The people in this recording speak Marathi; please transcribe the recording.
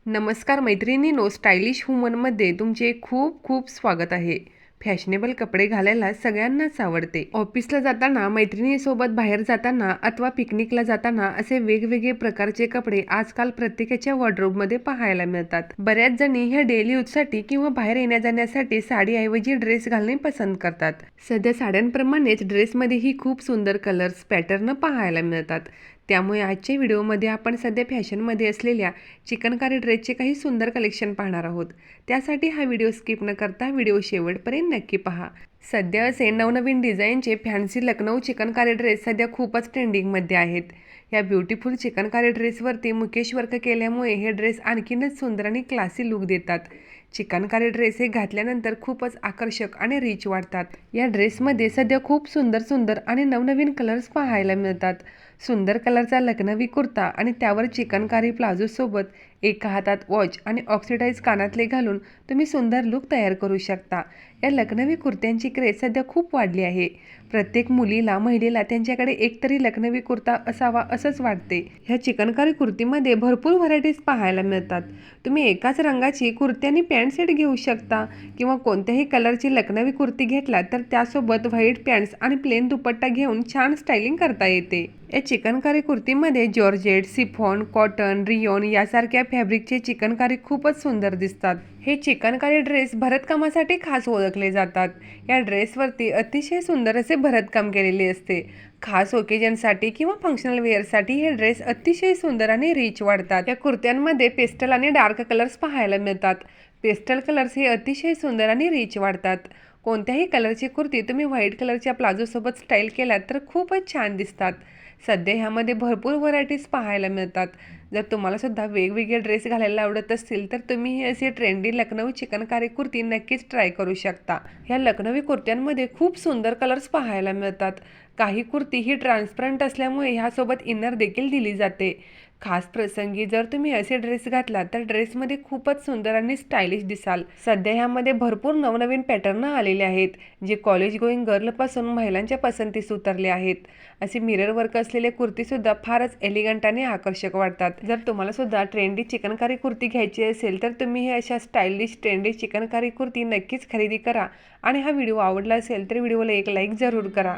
नमस्कार मैत्रिणींनो, स्टायलिश वुमनमध्ये तुमचे खूप खूप स्वागत आहे. फॅशनेबल कपडे घालायला सगळ्यांनाच आवडते. ऑफिसला जाताना, मैत्रिणीसोबत बाहेर जाताना अथवा पिकनिकला जाताना असे वेगवेगळे प्रकारचे कपडे आजकाल प्रत्येकाच्या वॉर्डरोबमध्ये पाहायला मिळतात. बऱ्याच जणी ह्या डेली यूजसाठी किंवा बाहेर येण्या जाण्यासाठी साडीऐवजी ड्रेस घालणे पसंत करतात. सध्या साड्यांप्रमाणेच ड्रेसमध्येही खूप सुंदर कलर्स पॅटर्न पाहायला मिळतात. त्यामुळे आजच्या व्हिडिओमध्ये आपण सध्या फॅशनमध्ये असलेल्या चिकनकारी ड्रेसचे काही सुंदर कलेक्शन पाहणार आहोत. त्यासाठी हा व्हिडिओ स्किप न करता व्हिडिओ शेवटपर्यंत नक्की पहा. सध्या असे नवनवीन डिझाईनचे फॅन्सी लखनऊ चिकनकारी ड्रेस सध्या खूपच ट्रेंडिंगमध्ये आहेत. या ब्युटिफुल चिकनकारी ड्रेसवरती मुकेश वर्क केल्यामुळे हे ड्रेस आणखीनच सुंदर आणि क्लासी लुक देतात. चिकनकारी ड्रेस हे घातल्यानंतर खूपच आकर्षक आणि रिच वाटतात. या ड्रेसमध्ये सध्या खूप सुंदर सुंदर आणि नवनवीन कलर्स पाहायला मिळतात. सुंदर कलरचा लखनवी कुर्ता आणि त्यावर चिकनकारी प्लाझोसोबत एका हातात वॉच आणि ऑक्सिडाइज कानातले घालून तुम्ही सुंदर लुक तयार करू शकता. या लखनवी कुर्त्यांची क्रेज सध्या खूप वाढली आहे. प्रत्येक मुलीला महिलेला त्यांच्याकडे एकतरी लखनवी कुर्ता असावा असंच वाटते. ह्या चिकनकारी कुर्तीमध्ये भरपूर व्हरायटीज पाहायला मिळतात. तुम्ही एकाच रंगाची कुर्ती आणि पॅन्ट सेट घेऊ शकता किंवा कोणत्याही कलरची लखनवी कुर्ती घेतला तर त्यासोबत व्हाईट पॅन्ट्स आणि प्लेन दुपट्टा घेऊन छान स्टायलिंग करता येते. या चिकनकारी कुर्तीमध्ये जॉर्जेट, सिफॉन, कॉटन, रियोन यासारख्या फॅब्रिकचे चिकनकारी खूपच सुंदर दिसतात. हे चिकनकारी ड्रेस भरतकामासाठी खास ओळखले जातात. या ड्रेसवरती अतिशय सुंदर असे भरतकाम केलेले असते. खास ओकेजनसाठी किंवा फंक्शनल वेअरसाठी हे ड्रेस अतिशय सुंदर आणि रिच वाटतात. या कुर्त्यांमध्ये पेस्टल आणि डार्क कलर्स पाहायला मिळतात. पेस्टल कलर्स हे अतिशय सुंदर आणि रिच वाटतात. कोणत्याही कलरची कुर्ती तुम्ही व्हाईट कलरच्या प्लाझोसोबत स्टाईल केलात तर खूपच छान दिसतात. सध्या ह्यामध्ये भरपूर व्हरायटीज पाहायला मिळतात. जर तुम्हाला सुद्धा वेगवेगळे ड्रेस घालायला आवडत असतील तर तुम्ही ही अशी ट्रेंडी लखनऊ चिकनकारी कुर्ती नक्कीच ट्राय करू शकता. ह्या लखनवी कुर्त्यांमध्ये खूप सुंदर कलर्स पाहायला मिळतात. काही कुर्ती ही ट्रान्सपरंट असल्यामुळे ह्यासोबत इनर देखील दिली जाते. खास प्रसंगी जर तुम्ही असे ड्रेस घातला तर ड्रेसमध्ये खूपच सुंदर आणि स्टायलिश दिसाल. सध्या ह्यामध्ये भरपूर नवनवीन पॅटर्न आलेले आहेत जे कॉलेज गोईंग गर्लपासून महिलांच्या पसंतीस उतरले आहेत. असे मिरर वर्क असलेले कुर्तीसुद्धा फारच एलिगंट आणि आकर्षक वाटतात. जर तुम्हाला सुद्धा ट्रेंडी चिकनकारी कुर्ती घ्यायची असेल तर तुम्ही हे अशा स्टायलिश ट्रेंडी चिकनकारी कुर्ती नक्कीच खरेदी करा. आणि हा व्हिडिओ आवडला असेल तर व्हिडिओला एक लाईक जरूर करा.